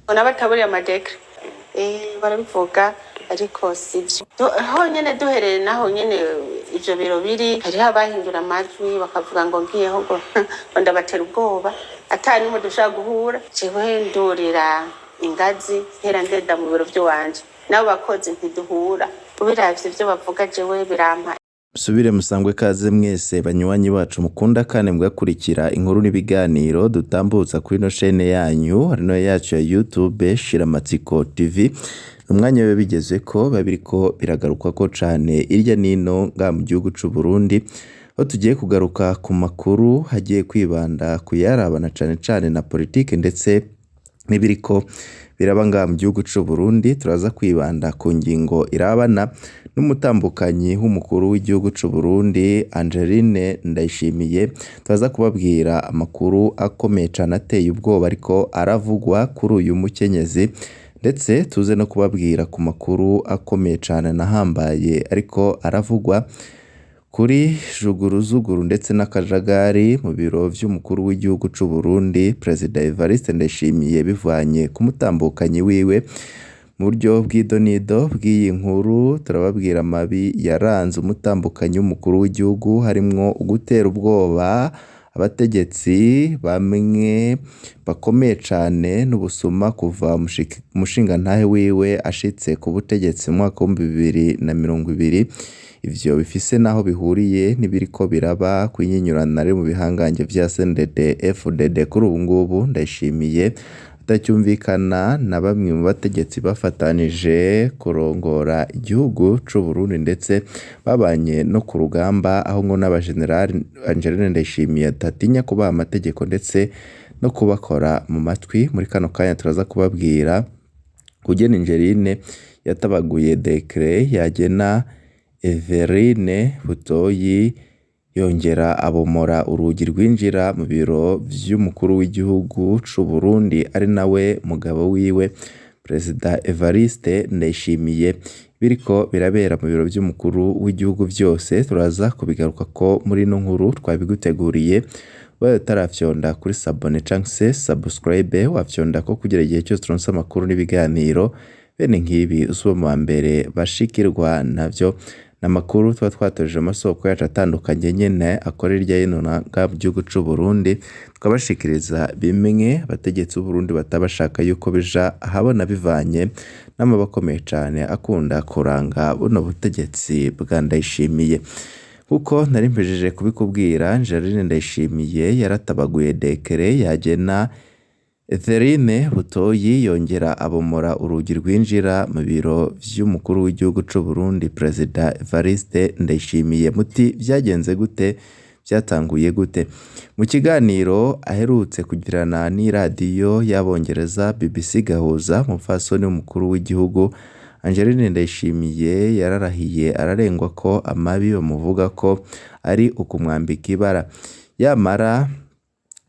Ona bataburiye amadekre barabivuga ariko sivyo honyene duhereye naho nyene ivyo biro biri hariho abahindura amajwi bakavuga ngo ngiyeho ngo ndabatera ubwoba atari n'umwe dushaka guhura jewe ndurira ingazi hera ngenda mu biro vy'iwanje nabo bakozi ntiduhura ubiravye ivyo bavuga jewe birampa. Subire musangwe kaze mwese banywanyi bacu mukunda kandi mugakurikira inkuru n'ibiganiro dutambutsa kuri no chaîne yanyu harino yacu ya YouTube Shiramatsiko TV. Umwanya we bigeze ko babiriko biragaruka ko cane irya nino nga mu gihugu c'u Burundi aho tugiye kugaruka ku makuru hagiye kwibanda kuyarabana cane na politike ndetse n'ibiriko biraba nga mu gihugu c'u Burundi. Turaza kwibanda ku ngingo irabana n'umutambukanyi w'umukuru w'igihugu c'u Burundi Angeline Ndayishimiye. Turaza kubabwira amakuru akomeye cane ateye ubwoba ariko aravugwa kuri uyu mukenyezi, ndetse tuze no kubabwira ku makuru akomeye cane nahambaye ariko aravugwa kuri juguruzuguru ndetse n'akajagari mu biro vy'umukuru w'igihugu c'u Burundi Perezida Evariste Ndayishimiye bivanye ku mutambukanyi wiwe. Mu buryo bw'idonido bw'iyi nkuru turababwira amabi yaranze umutambukanyi w'umukuru w'igihugu harimwo ugutera ubwoba abategetsi bamwe bakomeye cane n'ubusuma kuva umushingantahe wiwe ashitse ku butegetsi mu mwaka wa 2020. Ivyo bifise naho bihuriye n'ibiriko biraba kwinyinyurana mu bihangange vya CNDD FDD kuri ubu ngubu. Ndayishimiye atacyumvikana na bamwe mu bategetsi bafatanije kurongora igihugu c'u Burundi ndetse babanye no ku rugamba, aho ngo n'abagenerali Angeline Ndayishimiye atatinya kubaha amategeko ndetse no kubakora mu matwi. Muri kano kanya turaza kubabwira kugena Angeline yatabaguye dekre yagena Everine Butoyi yongera abomora urugi rwinjira mu biro vy'umukuru w'igihugu c'u Burundi ari nawe mugabo wiwe Perezida Evariste Ndayishimiye. Biriko birabera mu biro vy'umukuru w'igihugu vyose turaza kubigaruka ko muri no nkuru twabiguteguriye. Wayo tarafyonda kuri sabone canke subscribe wafyonda ko kugira igihe cyose turonse amakuru n'ibiganiro bene nkibi usuba mu mbere bashikirwa navyo n'amakuru tuba twatoje amasoko yacu atandukanye nyene akora irya yino nga mu gihugu c'u Burundi, twabashikiriza bimwe abategetsi b'u Burundi batabashaka yuko bija ahabona bivanye n'amabakomeye cane akunda kuranga buno butegetsi bwa Ndayishimiye. Kuko nari mpejeje kubikubwira, Angeline Ndayishimiye yaratabaguye dekere yagena Everine Butoyi yongera abomora urugi rwinjira mu biro vy'umukuru w'igihugu c'u Burundi Perezida Evariste Ndayishimiye. Muti vyagenze gute? Vyatanguye gute? Mu kiganiro aherutse kugirana n'iradiyo y'abongereza BBC Gahuza, umupfasoni w'umukuru w'igihugu Angeline Ndayishimiye yararahiye ararengwa ko amabi bamuvuga ko ari ukumwambika ibara. Yamara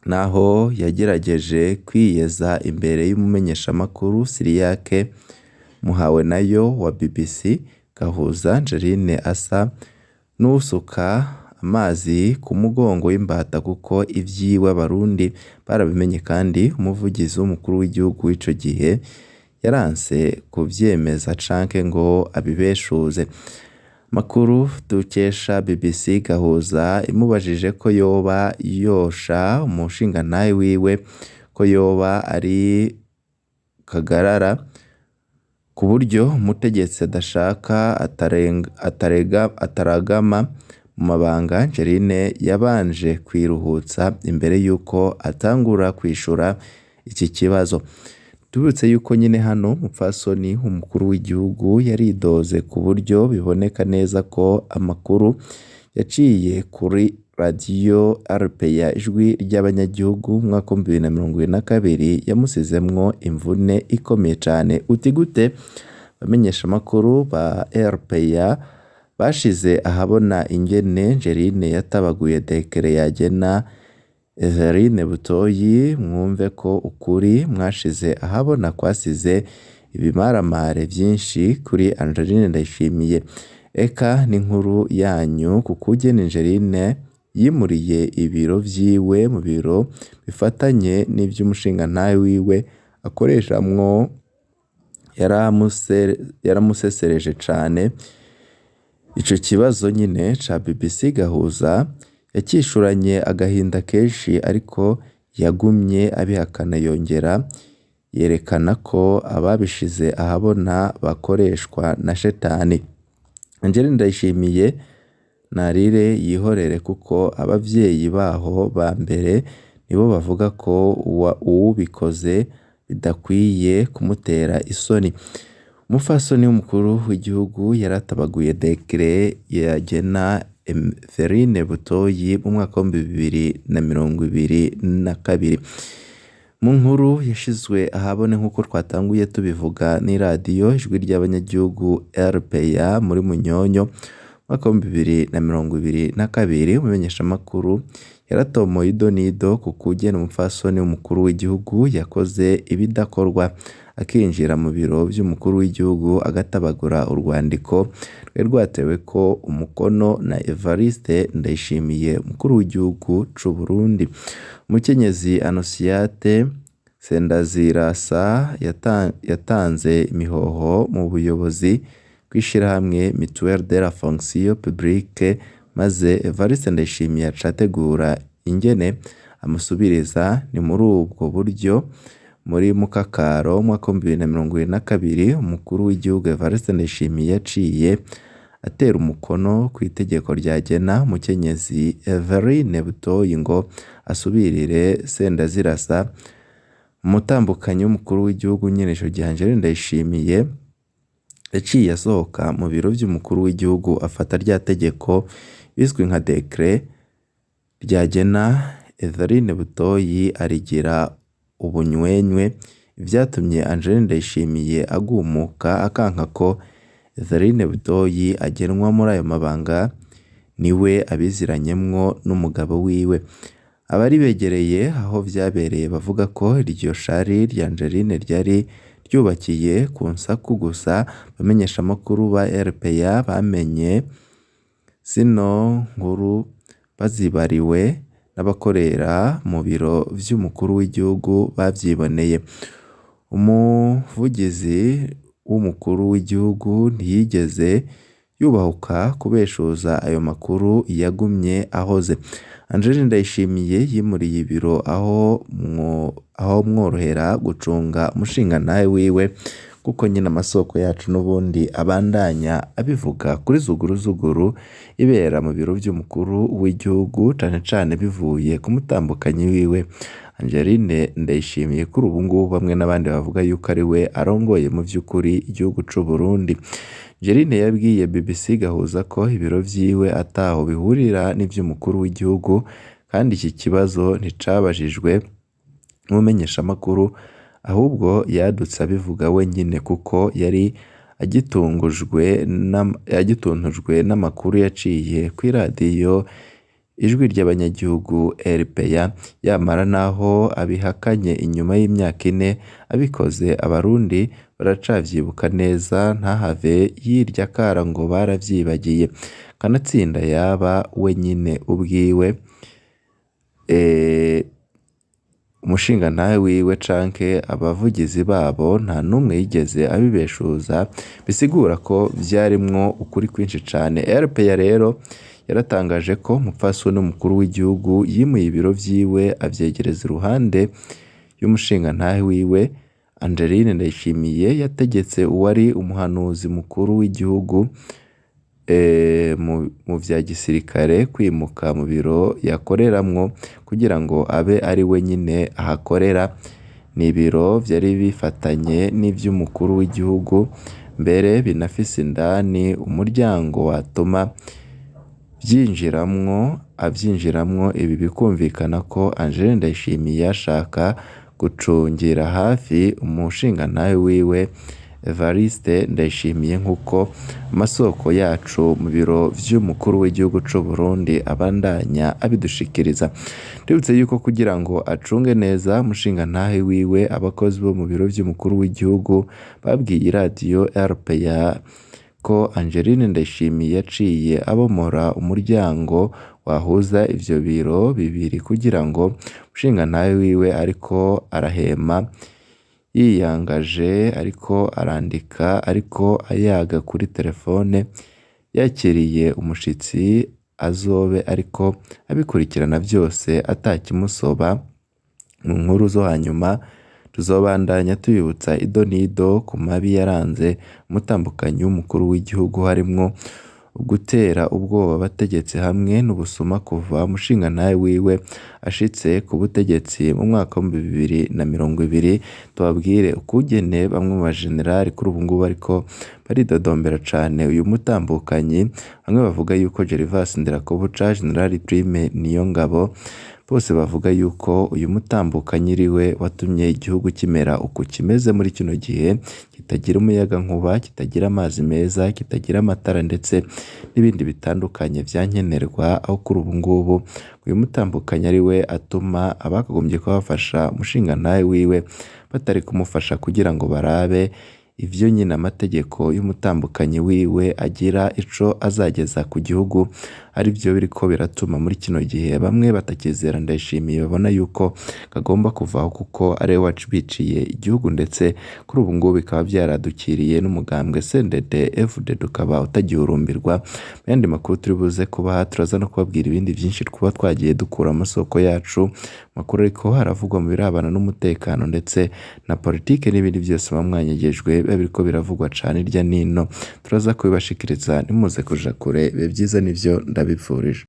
naho yagerageje kwiyeza imbere y'umumenyeshamakuru Siriyake Muhawe nayo wa BBC Gahuza, Angeline asa n'usuka amazi ku mugongo w'imbata kuko ivyiwe abarundi barabimenye, kandi umuvugizi w'umukuru w'igihugu w'ico gihe yaranse kuvyemeza canke ngo abibeshuze. Makuru dukesha BBC Gahuza imubajije ko yoba yosha umushingantahe wiwe ko yoba ari kagarara ku buryo umutegetsi adashaka ataragama mu mabanga. Angeline yabanje kwiruhutsa imbere yuko atangura kwishura iki kibazo. Tubutse yuko nyine hano mupfasoni w'umukuru w'igihugu yaridoze ku buryo biboneka neza ko amakuru yaciye kuri radio RPA ijwi ry'abanyagihugu mwaka 2022 yamusizemwo imvune ikomeye cane. Uti gute? Bamenyesha amakuru ba RPA bashize ahabona ingene Angeline yatabaguye dekere yagena Everine Butoyi. Mwumve ko ukuri mwashize ahabona kwasize ibimaramare vyinshi kuri Angeline Ndayishimiye. Eka n'inkuru yanyu kuko ugena Angeline yimuriye ibiro vyiwe mu biro bifatanye n'ivy'umushingantahe wiwe akoreshamwo yaramusesereje cane. Ico kibazo nyine ca BBC Gahuza yakishuranye agahinda kenshi, ariko yagumye abihakana, yongera yerekana ko ababishize ahabona bakoreshwa na shetani. Angeline Ndayishimiye narire yihorere, kuko abavyeyi baho ba mbere nibo bavuga ko uwubikoze bidakwiye kumutera isoni. Umupfasoni w'umukuru w'igihugu yaratabaguye dekre yagena Everine Butoyi mu mwaka wa 2022. Mu nkuru yashizwe ahabone nk'uko twatanguye tubivuga n'iradiyo Ijwi ry'Abanyagihugu RPA muri Munyonyo mwaka wa 2022, umumenyeshamakuru yaratomoye idonido ku kugena umupfasoni w'umukuru w'igihugu yakoze ibidakorwa, akinjira mu biro vy'umukuru w'igihugu agatabagura urwandiko rwari rwatewe ko umukono na Evariste Ndayishimiye umukuru w'igihugu c'u Burundi. Umukenyezi Anosiate Sendazirasa yatanze imihoho mu buyobozi bw'ishirahamwe Mutuelle de la Fonction Publique, maze Evariste Ndayishimiye acategura ingene amusubiriza. Ni muri ubwo buryo muri Mukakaro mwaka wa 2022 umukuru w'igihugu Evariste Ndayishimiye yaciye atera umukono ku itegeko ryagena umukenyezi Everine Butoyi ngo asubirire Sendazirasa. Umutambukanyi w'umukuru w'igihugu nyene ico gihe Angeline Ndayishimiye yaciye asohoka mu biro vy'umukuru w'igihugu afata rya tegeko bizwi nka dekre ryagena Everine Butoyi arigira ubunywenywe. Vyatumye Angeline Ndayishimiye agumuka akanka ko Everine Butoyi agenwa muri ayo mabanga niwe abiziranyemwo n'umugabo wiwe. Abari begereye aho vyabereye bavuga ko iryo shari rya Angeline ryari ryubakiye ku nsaku gusa. Bamenyesha amakuru ba RPA bamenye zino nkuru bazibariwe n'abakorera mu biro vy'umukuru w'igihugu bavyiboneye. Umuvugizi w'umukuru w'igihugu ntiyigeze yubahuka kubeshuza ayo makuru, yagumye ahoze. Angeline Ndayishimiye yimuriye ibiro aho mworohera gucunga umushingantahe wiwe, kuko nyine amasoko yacu n'ubundi abandanya abivuga kuri zuguru ibera mu biro vy'umukuru w'igihugu, cane cane bivuye ku mutambukanyi wiwe Angeline Ndayishimiye. Kuri ubu ngubu bamwe n'abandi bavuga yuko ari we arongoye mu vy'ukuri igihugu c'u Burundi. Angeline yabwiye BBC Gahuza ko ibiro vyiwe ataho bihurira n'ivy'umukuru w'igihugu, kandi iki kibazo nticabajijwe n'umumenyeshamakuru, ahubwo yadutse abivuga wenyine, kuko yari agitungujwe n'amakuru yaciye kw'iradiyo Ijwi ry'Abanyagihugu RPA. Yamara naho abihakanye inyuma y'imyaka 4 abikoze, abarundi baracavyibuka neza, ntahave yirya kara ngo baravyibagiye. Kanatsinda yaba wenyine ubwiwe umushingantahe wiwe canke abavugizi babo nta numwe yigeze abibeshuza, bisigura ko vyarimwo ukuri kwinshi cane. RPA rero yaratangaje ko umupfasoni w'umukuru w'igihugu yimuye ibiro vyiwe avyegereza iruhande y'umushingantahe wiwe. Angeline Ndayishimiye yategetse uwari umuhanuzi mukuru w'igihugu mu vya gisirikare kwimuka mu biro yakoreramwo kugira ngo abe ari we nyine ahakorera. Ni ibiro vyari bifatanye n'ivy'umukuru w'igihugu, mbere binafise indani umuryango watuma avyinjiramwo. Ibi bikumvikana ko Angeline Ndayishimiye yashaka gucungira hafi umushingantahe wiwe Evariste Ndayishimiye, nk'uko amasoko yacu mu biro vy'umukuru w'igihugu c'u Burundi abandanya abidushikiriza. Ndibutse yuko kugira ngo acunge neza umushingantahe wiwe, abakozi bo mu biro vy'umukuru w'igihugu babwiye iradiyo RPA ko Angeline Ndayishimiye yaciye abomora umuryango wahuza ivyo biro bibiri kugira ngo umushingantahe wiwe ariko arahema yiyangaje ariko arandika ariko ayaga kuri telefone yakiriye umushitsi azobe ariko abikurikirana byose atakimusoba. Mu nkuru zo hanyuma tuzobandanya tuyibutsa ido n'ido ku mabi yaranze umutambukanyi w'umukuru w'igihugu harimwo gutera ubwoba abategetsi hamwe n'ubusuma kuva umushingantahe wiwe ashitse ku butegetsi mu mwaka wa 2020. Tubabwire ukugene bamwe mu bajenerali kuri ubu ngubu ariko baridodombera cane uyu mutambukanyi, bamwe bavuga yuko Gervas Ndirakobuca, General Prime Niyongabo bose bavuga yuko uyu mutambukanyi iriwe watumye igihugu kimera uku kimeze muri kino gihe, kitagira umuyaga nkuba, kitagira amazi meza, kitagira amatara ndetse n'ibindi bitandukanye vyankenerwa, aho kuri ubu ngubu uyu mutambukanyi ariwe atuma abakagombye kubafasha umushingantahe wiwe batari kumufasha kugira ngo barabe ivyo nyine amategeko y'umutambukanyi wiwe agira ico azageza ku gihugu, ari byo biriko biratuma muri kino gihe bamwe batakizera Ndayishimiye, babona yuko kagomba kuvaho kuko ari we wacibiciye igihugu, ndetse kuri ubu ngubu bikaba vyaradukiriye n'umugambwe CNDD FDD ukaba utagihurumbirwa. Mu yandi makuru turi buze kubaha turaza no kubabwira ibindi vyinshi twaba twagiye dukura amasoko yacu makuru, ariko haravugwa mu birabana n'umutekano ndetse na politike n'ibindi byose bamwanyegejwe biba biriko biravugwa cane irya nino, turaza kubibashikiriza nimuze kuja kure. Bibe vyiza nivyo ndabipfurije.